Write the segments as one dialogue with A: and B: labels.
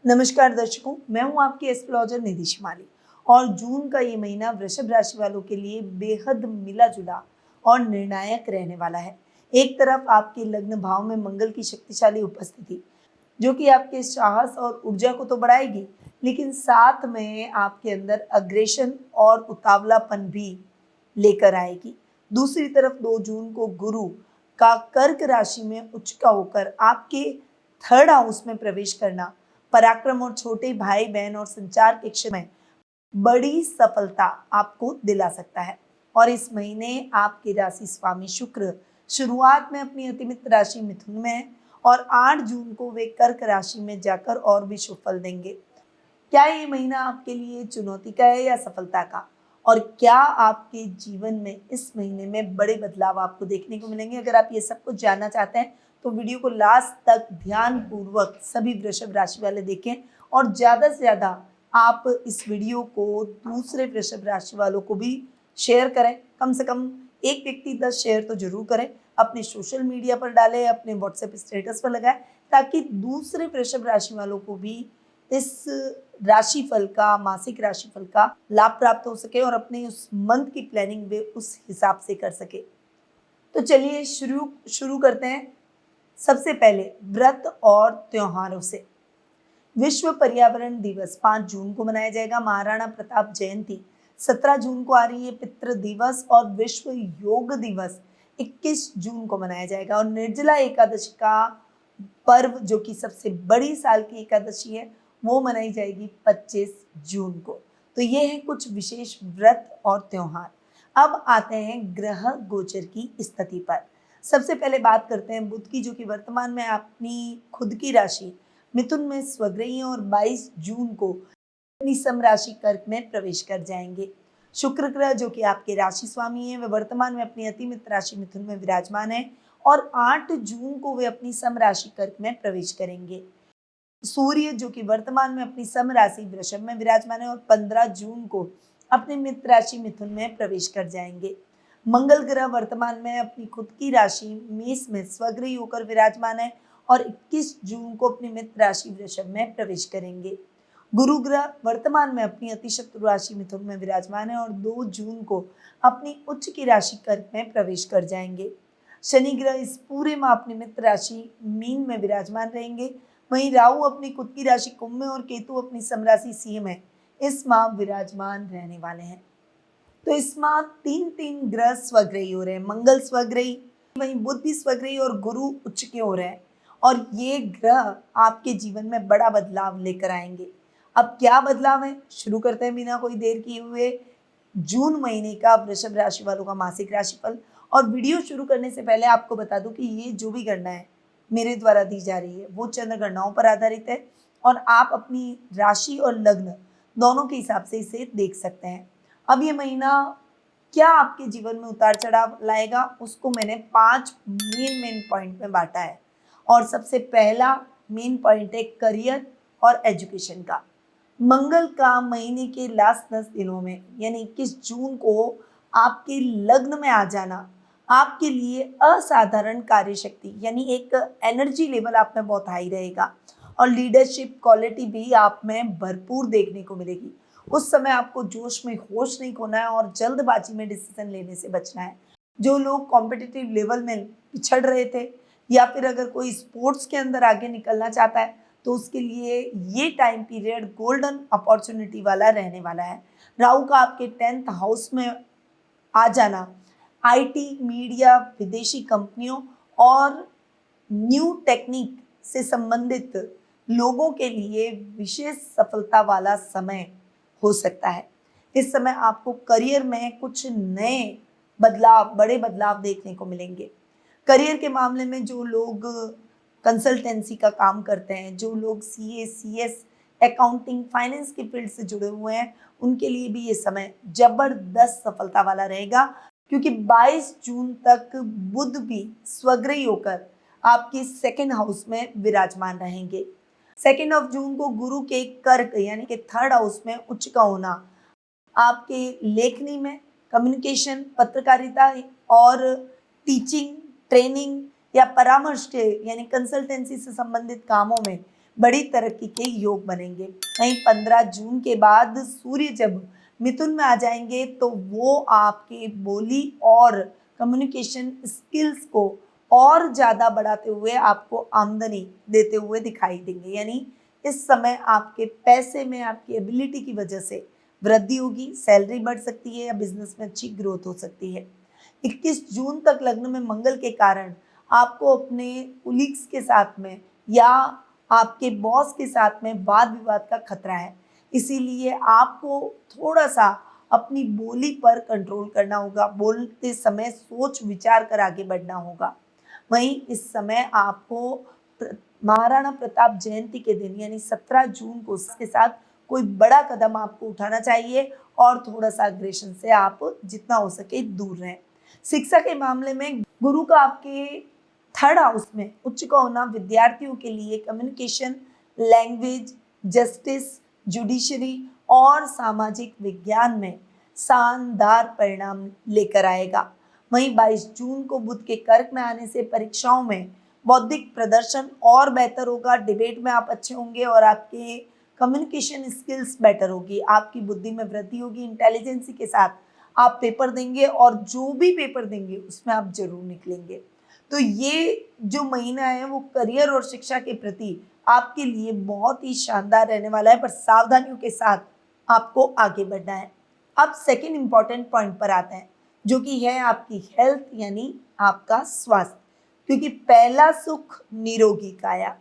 A: नमस्कार दर्शकों, मैं हूं आपकी एस्ट्रोलॉजर निधि शिमाली। और जून का ये महीना वृषभ राशि वालों के लिए बेहद मिला जुला और निर्णायक रहने वाला है। एक तरफ आपके लग्न भाव में मंगल की शक्तिशाली उपस्थिति, जो कि आपके साहस और ऊर्जा को तो बढ़ाएगी, लेकिन साथ में आपके अंदर अग्रेशन और उतावलापन भी लेकर आएगी। दूसरी तरफ 2 जून को गुरु का कर्क राशि में उच्च का होकर आपके थर्ड हाउस में प्रवेश करना पराक्रम और छोटे भाई बहन और संचार के क्षेत्र में बड़ी सफलता आपको दिला सकता है। और इस महीने आपके राशि स्वामी शुक्र शुरुआत में अपनी अतिमित्र राशि मिथुन में है और 8 जून को वे कर्क राशि में जाकर और भी शुभ फल देंगे। क्या ये महीना आपके लिए चुनौती का है या सफलता का? और क्या आपके जीवन में इस महीने में बड़े बदलाव आपको देखने को मिलेंगे? अगर आप ये सब कुछ जानना चाहते हैं तो वीडियो को लास्ट तक ध्यान पूर्वक सभी वृषभ राशि वाले देखें और ज़्यादा से ज़्यादा आप इस वीडियो को दूसरे वृषभ राशि वालों को भी शेयर करें। कम से कम एक व्यक्ति 10 शेयर तो जरूर करें, अपने सोशल मीडिया पर डालें, अपने व्हाट्सएप स्टेटस पर लगाएं, ताकि दूसरे वृषभ राशि वालों को भी इस राशिफल का, मासिक राशिफल का लाभ प्राप्त हो सके और अपने उस मंथ की प्लानिंग वे उस हिसाब से कर सके। तो चलिए शुरू करते हैं। सबसे पहले व्रत और त्योहारों से। विश्व पर्यावरण दिवस 5 जून को मनाया जाएगा। महाराणा प्रताप जयंती 17 जून को आ रही है। पितृ दिवस और विश्व योग दिवस 21 जून को मनाया जाएगा। और निर्जला एकादशी का पर्व, जो कि सबसे बड़ी साल की एकादशी है, वो मनाई जाएगी 25 जून को। तो ये है कुछ विशेष व्रत और त्योहार। अब आते हैं ग्रह गोचर की स्थिति पर। सबसे पहले बात करते हैं बुध की, जो कि वर्तमान में अपनी खुद की राशि मिथुन में स्वग्रही और 22 जून को अपनी सम राशि कर्क में प्रवेश कर जाएंगे। शुक्र ग्रह, जो कि आपके राशि स्वामी है, वे वर्तमान में अपनी अतिमित्र राशि मिथुन में विराजमान है और 8 जून को वे अपनी सम राशि कर्क में प्रवेश करेंगे। सूर्य, जो कि वर्तमान में अपनी सम राशि वृषभ में विराजमान है और 15 जून को अपनी मित्र राशि मिथुन में प्रवेश कर जाएंगे। मंगल ग्रह वर्तमान में अपनी खुद की राशि मेष में स्वग्रही होकर विराजमान है और 21 जून को अपनी मित्र राशि वृषभ में प्रवेश करेंगे। गुरु ग्रह वर्तमान में अपनी अतिशत्रु राशि मिथुन में विराजमान है और 2 जून को अपनी उच्च की राशि कर्क में प्रवेश कर जाएंगे। शनि ग्रह इस पूरे माह अपनी मित्र राशि मीन में विराजमान रहेंगे। वहीं राहु अपनी खुद की राशि कुंभ में और केतु अपनी समराशि सिंह में इस माह विराजमान रहने वाले हैं। तो इस माह 3 ग्रह स्वग्रही हो रहे हैं। मंगल स्वग्रही, वहीं बुध भी स्वग्रही और गुरु उच्च के हो रहे हैं। और ये ग्रह आपके जीवन में बड़ा बदलाव लेकर आएंगे। अब क्या बदलाव है, शुरू करते हैं बिना कोई देर किए हुए जून महीने का वृषभ राशि वालों का मासिक राशिफल। और वीडियो शुरू करने से पहले आपको बता दूं कि ये जो भी गणना है मेरे द्वारा दी जा रही है वो चंद्र गणनाओं पर आधारित है और आप अपनी राशि और लग्न दोनों के हिसाब से इसे देख सकते हैं। अब ये महीना क्या आपके जीवन में उतार चढ़ाव लाएगा, उसको मैंने 5 मेन पॉइंट में बांटा है। और सबसे पहला मेन पॉइंट है करियर और एजुकेशन का। मंगल का महीने के लास्ट 10 दिनों में यानी 21 जून को आपके लग्न में आ जाना आपके लिए असाधारण कार्यशक्ति यानी एक एनर्जी लेवल आप में बहुत हाई रहेगा और लीडरशिप क्वालिटी भी आप में भरपूर देखने को मिलेगी। उस समय आपको जोश में होश नहीं खोना है और जल्दबाजी में डिसीजन लेने से बचना है। जो लोग कॉम्पिटिटिव लेवल में पिछड़ रहे थे या फिर अगर कोई स्पोर्ट्स के अंदर आगे निकलना चाहता है तो उसके लिए ये टाइम पीरियड गोल्डन अपॉर्चुनिटी वाला रहने वाला है। राहु का आपके 10th हाउस में आ जाना आईटी, मीडिया, विदेशी कंपनियों और न्यू टेक्निक से संबंधित लोगों के लिए विशेष सफलता वाला समय हो सकता है। इस समय आपको करियर में कुछ नए बदलाव, बड़े बदलाव देखने को मिलेंगे। करियर के मामले में जो लोग कंसल्टेंसी का काम करते हैं, जो लोग सीए, सीएस, अकाउंटिंग, फाइनेंस के फील्ड से जुड़े हुए हैं, उनके लिए भी ये समय जबरदस्त सफलता वाला रहेगा, क्योंकि 22 जून तक बुध भी स्वग्रही होकर आपके 2nd हाउस में विराजमान रहेंगे। 2 जून को गुरु के कर्क यानी कि 3rd हाउस में उच्च का होना आपके लेखनी में, कम्युनिकेशन, पत्रकारिता और टीचिंग, ट्रेनिंग या परामर्श के यानी कंसल्टेंसी से संबंधित कामों में बड़ी तरक्की के योग बनेंगे। वहीं 15 जून के बाद सूर्य जब मिथुन में आ जाएंगे तो वो आपके बोली और कम्युनिकेशन स्किल्स को और ज़्यादा बढ़ाते हुए आपको आमदनी देते हुए दिखाई देंगे। यानी इस समय आपके पैसे में आपकी एबिलिटी की वजह से वृद्धि होगी, सैलरी बढ़ सकती है या बिजनेस में अच्छी ग्रोथ हो सकती है। 21 जून तक लग्न में मंगल के कारण आपको अपने कुलीग्स के साथ में या आपके बॉस के साथ में वाद विवाद का खतरा है। इसीलिए आपको थोड़ा सा अपनी बोली पर कंट्रोल करना होगा, बोलते समय सोच विचार कर आगे बढ़ना होगा। वहीं इस समय आपको महाराणा प्रताप जयंती के दिन यानी 17 जून को उसके साथ कोई बड़ा कदम आपको उठाना चाहिए और थोड़ा सा अग्रेशन से आप जितना हो सके दूर रहें। शिक्षा के मामले में गुरु का आपके 3rd हाउस में उच्च का होना विद्यार्थियों के लिए कम्युनिकेशन, लैंग्वेज, जस्टिस, जुडिशरी और सामाजिक विज्ञान में शानदार परिणाम लेकर आएगा। वहीं 22 जून को बुध के कर्क में आने से परीक्षाओं में बौद्धिक प्रदर्शन और बेहतर होगा, डिबेट में आप अच्छे होंगे और आपके कम्युनिकेशन स्किल्स बेटर होगी, आपकी बुद्धि में वृद्धि होगी, इंटेलिजेंसी के साथ आप पेपर देंगे और जो भी पेपर देंगे उसमें आप जरूर निकलेंगे। तो ये जो महीना है वो करियर और शिक्षा के प्रति आपके लिए बहुत ही शानदार रहने वाला है, पर सावधानियों के साथ आपको आगे बढ़ना है। अब सेकंड इंपॉर्टेंट पॉइंट पर आते हैं जो कि है आपकी हेल्थ यानी आपका स्वास्थ्य, क्योंकि पहला सुख निरोगी काया।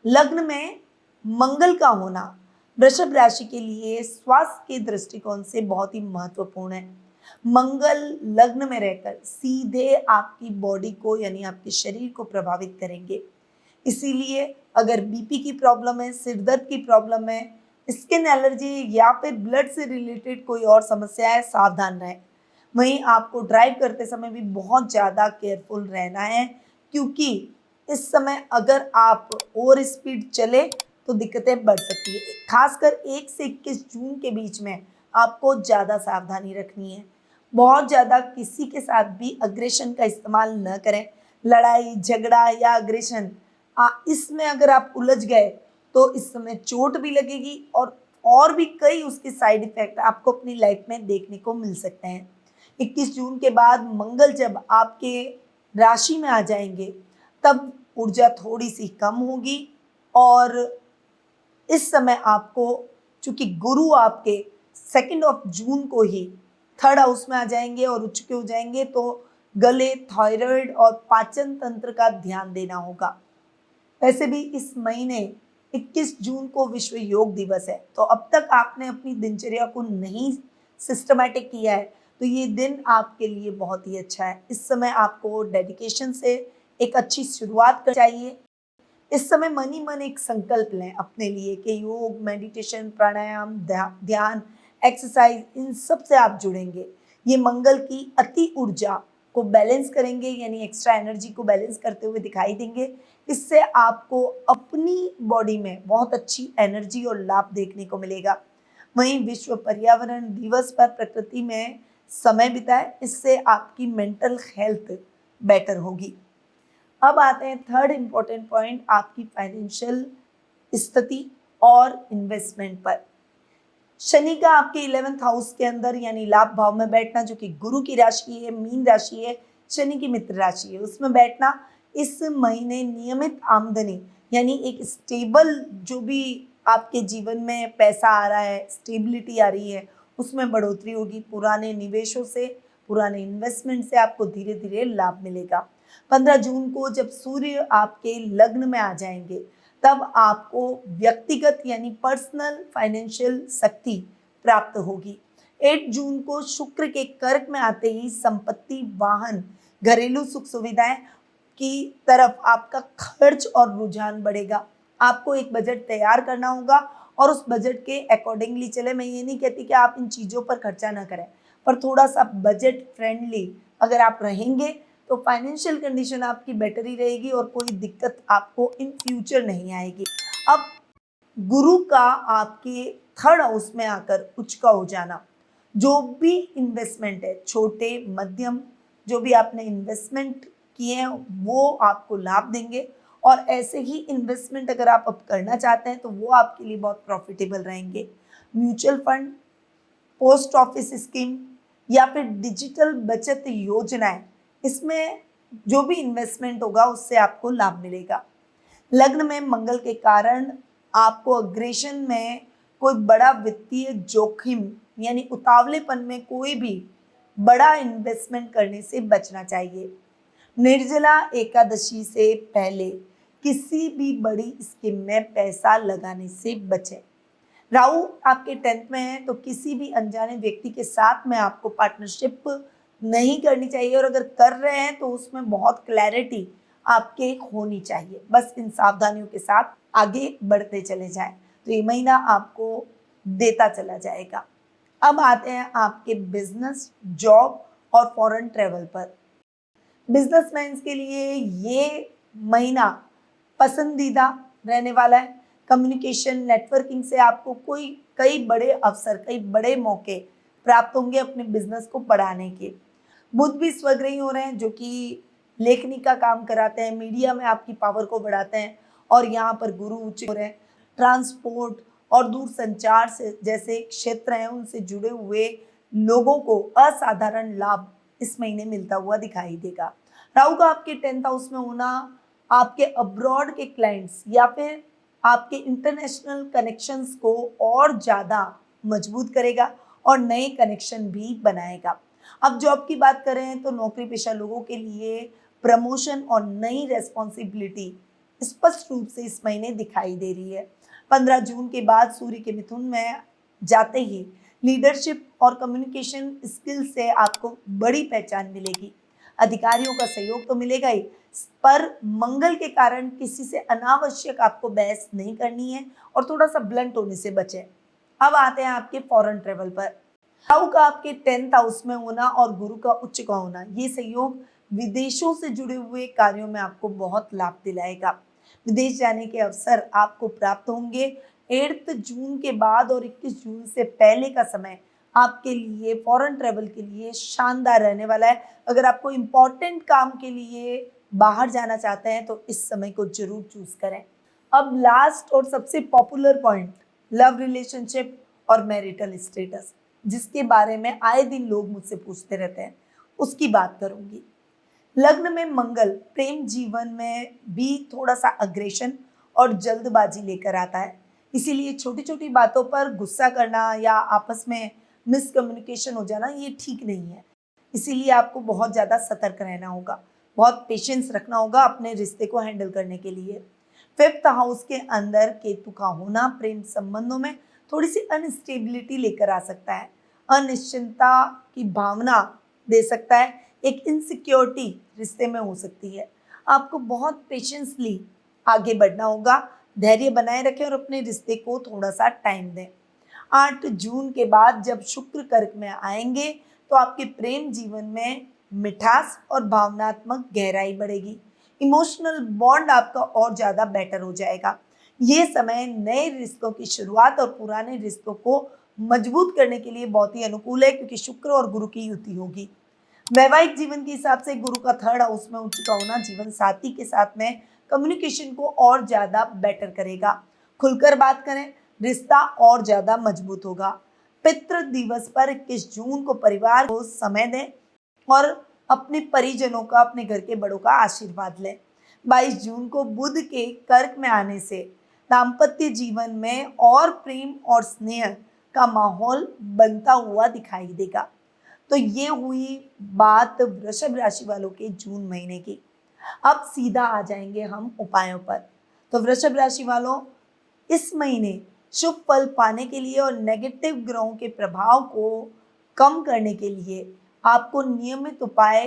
A: लग्न में मंगल का होना वृषभ राशि के लिए स्वास्थ्य के दृष्टिकोण से बहुत ही महत्वपूर्ण है। मंगल लग्न में रहकर सीधे आपकी बॉडी को यानी आपके शरीर को प्रभावित करेंगे। इसीलिए अगर बीपी की प्रॉब्लम है, सिर दर्द की प्रॉब्लम है, स्किन एलर्जी या फिर ब्लड से रिलेटेड कोई और समस्या है, सावधान रहें। वहीं आपको ड्राइव करते समय भी बहुत ज़्यादा केयरफुल रहना है, क्योंकि इस समय अगर आप ओवर स्पीड चले तो दिक्कतें बढ़ सकती है। खासकर 1 से 21 जून के बीच में आपको ज़्यादा सावधानी रखनी है। बहुत ज़्यादा किसी के साथ भी अग्रेशन का इस्तेमाल न करें। लड़ाई झगड़ा या अग्रेशन इसमें अगर आप उलझ गए तो इस समय चोट भी लगेगी और भी कई उसके साइड इफेक्ट आपको अपनी लाइफ में देखने को मिल सकते हैं। 21 जून के बाद मंगल जब आपके राशि में आ जाएंगे तब ऊर्जा थोड़ी सी कम होगी और इस समय आपको, चूंकि गुरु आपके 2 जून को ही 3rd हाउस में आ जाएंगे और उच्च के हो जाएंगे, तो गले, थायराइड और पाचन तंत्र का ध्यान देना होगा। वैसे भी इस महीने 21 जून को विश्व योग दिवस है, तो अब तक आपने अपनी दिनचर्या को नहीं सिस्टमैटिक किया है तो ये दिन आपके लिए बहुत ही अच्छा है। इस समय आपको डेडिकेशन से एक अच्छी शुरुआत करनी चाहिए। इस समय मन ही मन एक संकल्प लें अपने लिए कि योग, मेडिटेशन, प्राणायाम, ध्यान, एक्सरसाइज, इन सब से आप जुड़ेंगे। ये मंगल की अति ऊर्जा को बैलेंस करेंगे, यानी एक्स्ट्रा एनर्जी को बैलेंस करते हुए दिखाई देंगे। इससे आपको अपनी बॉडी में बहुत अच्छी एनर्जी और लाभ देखने को मिलेगा। वहीं विश्व पर्यावरण दिवस पर प्रकृति में समय बिताएं, इससे आपकी मेंटल हेल्थ बेटर होगी। अब आते हैं 3rd इंपॉर्टेंट पॉइंट, आपकी फाइनेंशियल स्थिति और इन्वेस्टमेंट पर। शनि का आपके 11th हाउस के अंदर यानी लाभ भाव में बैठना, जो कि गुरु की राशि है, मीन राशि है, शनि की मित्र राशि है, उसमें बैठना इस महीने नियमित आमदनी यानी एक स्टेबल जो भी आपके जीवन में पैसा आ रहा है, स्टेबिलिटी आ रही है, उसमें बढ़ोतरी होगी। पुराने निवेशों से, पुराने इन्वेस्टमेंट से आपको धीरे धीरे लाभ मिलेगा। 15 जून को जब सूर्य आपके लग्न में आ जाएंगे तब आपको व्यक्तिगत यानी पर्सनल फाइनेंशियल शक्ति प्राप्त होगी। 8 जून को शुक्र के कर्क में आते ही संपत्ति, वाहन, घरेलू सुख सुविधाएं की तरफ आपका खर्च और रुझान बढ़ेगा। आपको एक बजट तैयार करना होगा और उस बजट के अकॉर्डिंगली चले। मैं ये नहीं कहती कि आप इन चीज़ों पर खर्चा ना करें, पर थोड़ा सा बजट फ्रेंडली अगर आप रहेंगे तो फाइनेंशियल कंडीशन आपकी बेटर ही रहेगी और कोई दिक्कत आपको इन फ्यूचर नहीं आएगी। अब गुरु का आपके 3rd हाउस में आकर उच्च का हो जाना, जो भी इन्वेस्टमेंट है, छोटे मध्यम जो भी आपने इन्वेस्टमेंट किए हैं वो आपको लाभ देंगे और ऐसे ही इन्वेस्टमेंट अगर आप अब करना चाहते हैं तो वो आपके लिए बहुत प्रॉफिटेबल रहेंगे। Mutual fund, post office scheme या फिर डिजिटल बचत योजनाएं, इसमें जो भी इन्वेस्टमेंट होगा उससे आपको लाभ मिलेगा। लग्न में मंगल के कारण आपको अग्रेशन में कोई बड़ा वित्तीय जोखिम यानी उतावलेपन में कोई भी बड़ा इन्वेस्टमेंट करने से बचना चाहिए। निर्जला एकादशी से पहले किसी भी बड़ी स्कीम में पैसा लगाने से बचें। राहु आपके 10th में है तो किसी भी अनजाने व्यक्ति के साथ में आपको पार्टनरशिप नहीं करनी चाहिए, और अगर कर रहे हैं तो उसमें बहुत क्लैरिटी आपके होनी चाहिए। बस इन सावधानियों के साथ आगे बढ़ते चले जाएं तो ये महीना आपको देता चला जाएगा। अब आते हैं आपके बिजनेस, जॉब और फॉरेन ट्रेवल पर। बिजनेसमैन के लिए ये महीना पसंदीदा रहने वाला है। कम्युनिकेशन, नेटवर्किंग से आपको कई बड़े अवसर, कई बड़े मौके प्राप्त होंगे अपने बिजनेस को बढ़ाने के। बुध भी स्वग्रही हो रहे हैं जो कि लेखनी का काम कराते हैं, मीडिया में आपकी पावर को बढ़ाते हैं, और यहाँ पर गुरु उच्च हो रहे हैं। ट्रांसपोर्ट और दूर संचार से जैसे क्षेत्र हैं उनसे जुड़े हुए लोगों को असाधारण लाभ इस महीने मिलता हुआ दिखाई देगा। राहु का आपके 10th हाउस में होना आपके अब्रॉड के क्लाइंट्स या फिर आपके इंटरनेशनल कनेक्शंस को और ज़्यादा मजबूत करेगा और नए कनेक्शन भी बनाएगा। अब जॉब की बात करें तो नौकरी पेशा लोगों के लिए प्रमोशन और नई रेस्पॉन्सिबिलिटी स्पष्ट रूप से इस महीने दिखाई दे रही है। 15 जून के बाद सूर्य के मिथुन में जाते ही लीडरशिप और कम्युनिकेशन स्किल से आपको बड़ी पहचान मिलेगी। अधिकारियों का सहयोग तो मिलेगा ही, पर मंगल के कारण किसी से अनावश्यक आपको बहस नहीं करनी है और थोड़ा सा ब्लंट होने से बचें। अब आते हैं आपके फॉरेन ट्रेवल पर। राहु का आपके 10th हाउस में होना और गुरु का उच्च का होना, ये सहयोग विदेशों से जुड़े हुए कार्यों में आपको बहुत लाभ दिलाएगा। विदेश जाने के अवसर आपको प्राप्त होंगे। 8 जून के बाद और 21 जून से पहले का समय आपके लिए फॉरेन ट्रेवल के लिए शानदार रहने वाला है। अगर आपको इम्पोर्टेंट काम के लिए बाहर जाना चाहते हैं तो इस समय को जरूर चूज करें। अब लास्ट और सबसे पॉपुलर पॉइंट, लव रिलेशनशिप और मैरिटल स्टेटस, जिसके बारे में आए दिन लोग मुझसे पूछते रहते हैं, उसकी बात करूंगी। लग्न में मंगल प्रेम जीवन में भी थोड़ा सा अग्रेशन और जल्दबाजी लेकर आता है, इसीलिए छोटी छोटी बातों पर गुस्सा करना या आपस में मिसकम्युनिकेशन हो जाना ये ठीक नहीं है। इसीलिए आपको बहुत ज़्यादा सतर्क रहना होगा, बहुत पेशेंस रखना होगा अपने रिश्ते को हैंडल करने के लिए। 5th हाउस के अंदर केतु का होना प्रेम संबंधों में थोड़ी सी अनस्टेबिलिटी लेकर आ सकता है, अनिश्चितता की भावना दे सकता है, एक इनसिक्योरिटी रिश्ते में हो सकती है। आपको बहुत पेशेंसली आगे बढ़ना होगा, धैर्य बनाए रखें और अपने रिश्ते को थोड़ा सा टाइम दें। 8 जून के बाद जब शुक्र कर्क में आएंगे तो आपके प्रेम जीवन में मिठास और भावनात्मक गहराई बढ़ेगी। इमोशनल बॉन्ड आपका और ज़्यादा बेटर हो जाएगा। ये समय नए रिश्तों की शुरुआत और पुराने रिश्तों को मजबूत करने के लिए बहुत ही अनुकूल है, क्योंकि शुक्र और गुरु की युति होगी। वैवाहिक जीवन के हिसाब से गुरु का 3rd हाउस में उच्च का होना जीवन साथी के साथ में कम्युनिकेशन को और ज़्यादा बेटर करेगा। खुलकर बात करें, रिश्ता और ज़्यादा मजबूत होगा। पितृ दिवस पर 21 जून को परिवार को समय दें और अपने परिजनों का, अपने घर के बड़ों का आशीर्वाद लें। 22 जून को बुध के कर्क में आने से दाम्पत्य जीवन में और प्रेम और स्नेह का माहौल बनता हुआ दिखाई देगा। तो ये हुई बात वृषभ राशि वालों के जून महीने की। अब सीधा आ जाएंगे हम उपायों पर। तो वृषभ राशि वालों, इस महीने शुभ फल पाने के लिए और नेगेटिव ग्रहों के प्रभाव को कम करने के लिए आपको नियमित उपाय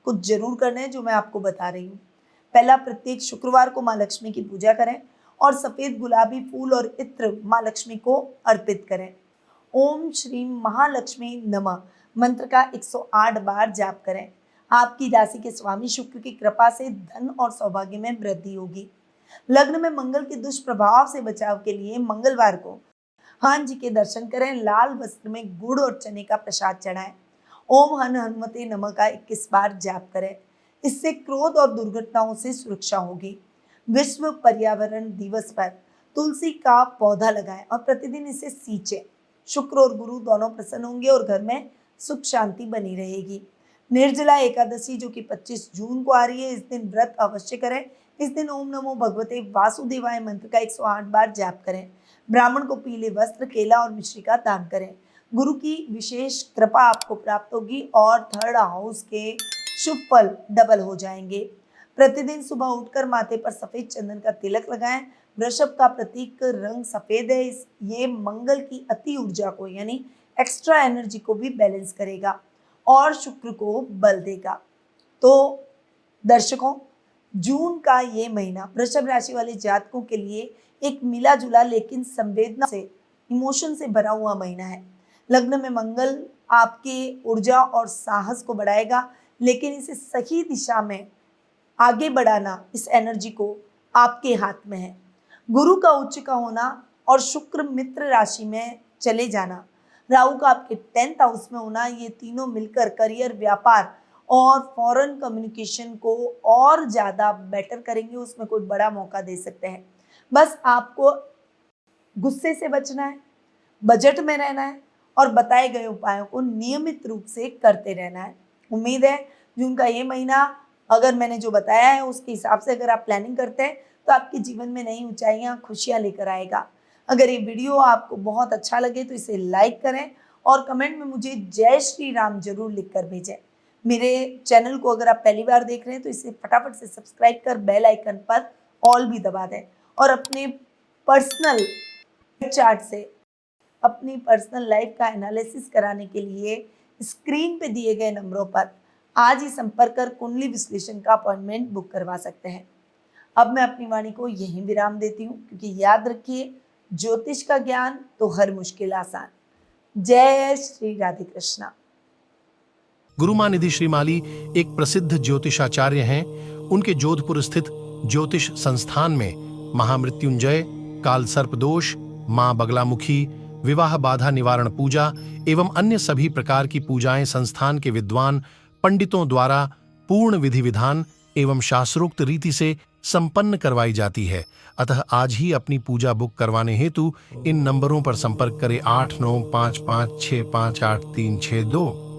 A: कुछ जरूर करने हैं जो मैं आपको बता रही हूँ। पहला, प्रत्येक शुक्रवार को माँ लक्ष्मी की पूजा करें और सफेद गुलाबी फूल और इत्र माँ लक्ष्मी को अर्पित करें। ओम श्री महालक्ष्मी नमः मंत्र का 108 बार जाप करें। आपकी राशि के स्वामी शुक्र की कृपा से धन और सौभाग्य में वृद्धि होगी। लग्न में मंगल के दुष्प्रभाव से बचाव के लिए मंगलवार को हनुमान जी के दर्शन करें, लाल वस्त्र में गुड़ और चने का प्रसाद चढ़ाएं। ओम हन हनुमते नमः का 21 बार जाप करें। इससे क्रोध और दुर्घटनाओं से सुरक्षा होगी। विश्व पर्यावरण दिवस पर तुलसी का पौधा लगाएं और प्रतिदिन इसे सींचें। शुक्र और गुरु दोनों प्रसन्न होंगे और घर में सुख शांति बनी रहेगी। निर्जला एकादशी जो कि 25 जून को आ रही है, इस दिन व्रत अवश्य करें। इस दिन ओम नमो भगवते वासुदेवाय मंत्र का 108 बार जाप करें। ब्राह्मण को पीले वस्त्र, केला और मिश्री का दान करें। गुरु की विशेष कृपा आपको प्राप्त होगी और थर्ड हाउस के शुभ फल डबल हो जाएंगे। प्रतिदिन सुबह उठकर माथे पर सफेद चंदन का तिलक लगाएं। वृषभ का प्रतीक रंग सफेद है। ये मंगल की अति ऊर्जा को यानी एक्स्ट्रा एनर्जी को भी बैलेंस करेगा और शुक्र को बल देगा। तो दर्शकों, जून का ये महीना वृषभ राशि वाले जातकों के लिए एक मिला जुला लेकिन संवेदना से, इमोशन से भरा हुआ महीना है। लग्न में मंगल आपके ऊर्जा और साहस को बढ़ाएगा, लेकिन इसे सही दिशा में आगे बढ़ाना, इस एनर्जी को आपके हाथ में है। गुरु का उच्च का होना और शुक्र मित्र राशि में चले जाना, राहु का आपके 10th हाउस में होना, ये तीनों मिलकर करियर, व्यापार और फॉरेन कम्युनिकेशन को और ज़्यादा बेटर करेंगे। उसमें कोई बड़ा मौका दे सकते हैं। बस आपको गुस्से से बचना है, बजट में रहना है और बताए गए उपायों को नियमित रूप से करते रहना है। उम्मीद है जून का ये महीना, अगर मैंने जो बताया है उसके हिसाब से अगर आप प्लानिंग करते हैं तो आपके जीवन में नई ऊंचाइयां, खुशियां लेकर आएगा। अगर ये वीडियो आपको बहुत अच्छा लगे तो इसे लाइक करें और कमेंट में मुझे जय श्री राम जरूर लिखकर भेजें। मेरे चैनल को अगर आप पहली बार देख रहे हैं तो इसे फटाफट से सब्सक्राइब कर बेल आइकन पर ऑल भी दबा दें और अपने पर्सनल चार्ट से अपनी पर्सनल लाइफ का एनालिसिस कराने के लिए स्क्रीन पे दिए गए नंबरों पर आज ही संपर्क कर कुंडली विश्लेषण का अपॉइंटमेंट बुक करवा सकते हैं। अब मैं अपनी वाणी को यहीं विराम देती हूँ, क्योंकि याद रखिए, ज्योतिष का ज्ञान तो हर मुश्किल आसान। जय श्री राधे कृष्णा।
B: गुरुमानिधि श्रीमाली एक प्रसिद्ध ज्योतिषाचार्य हैं। उनके जोधपुर स्थित ज्योतिष संस्थान में महामृत्युंजय, काल सर्प दोष, मां बगलामुखी, विवाह बाधा निवारण पूजा एवं अन्य सभी प्रकार की पूजाएं संस्थान के विद्वान पंडितों द्वारा पूर्ण विधि विधान एवं शास्त्रोक्त रीति से संपन्न करवाई जाती है। अतः आज ही अपनी पूजा बुक करवाने हेतु इन नंबरों पर संपर्क करें 8955658362।